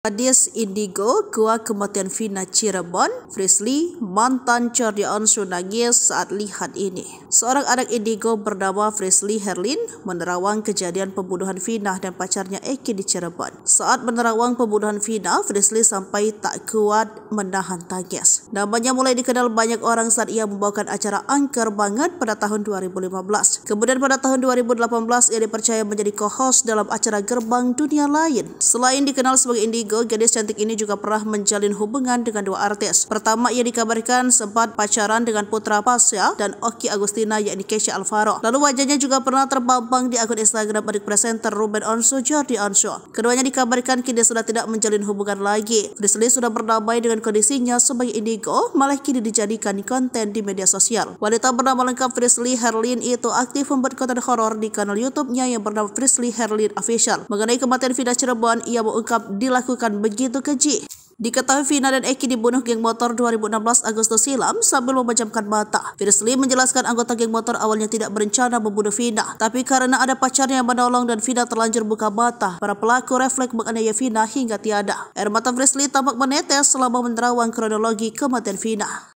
Hadis Indigo, gua kematian Vina Cirebon, Frisly, mantan Jordi Onsu nangis saat lihat ini. Seorang anak Indigo bernama Frisly Herlin menerawang kejadian pembunuhan Vina dan pacarnya Eki di Cirebon. Saat menerawang pembunuhan Vina, Frisly sampai tak kuat menahan tangis. Namanya mulai dikenal banyak orang saat ia membawakan acara Angker Banget pada tahun 2015. Kemudian pada tahun 2018 ia dipercaya menjadi co-host dalam acara Gerbang Dunia Lain. Selain dikenal sebagai Indigo, gadis cantik ini juga pernah menjalin hubungan dengan dua artis. Pertama, ia dikabarkan sempat pacaran dengan putra Pasha dan Oki Agustina yakni Kesha Alvaro. Lalu wajahnya juga pernah terpampang di akun Instagram adik presenter Ruben Onsu, Jordi Onsu. Keduanya dikabarkan kini sudah tidak menjalin hubungan lagi. Frisly sudah berdamai dengan kondisinya sebagai Indigo, malah kini dijadikan konten di media sosial. Wanita bernama lengkap Frisly Herlin itu aktif membuat konten horor di kanal YouTube-nya yang bernama Frisly Herlin Official. Mengenai kematian Vina Cirebon, ia mengungkap dilakukan begitu keji. Diketahui Vina dan Eki dibunuh geng motor 2016 Agustus silam sambil memejamkan mata. Frisly menjelaskan anggota geng motor awalnya tidak berencana membunuh Vina, tapi karena ada pacarnya yang menolong dan Vina terlanjur buka mata, para pelaku refleks menganiaya Vina hingga tiada. Air mata Frisly tampak menetes selama menerawang kronologi kematian Vina.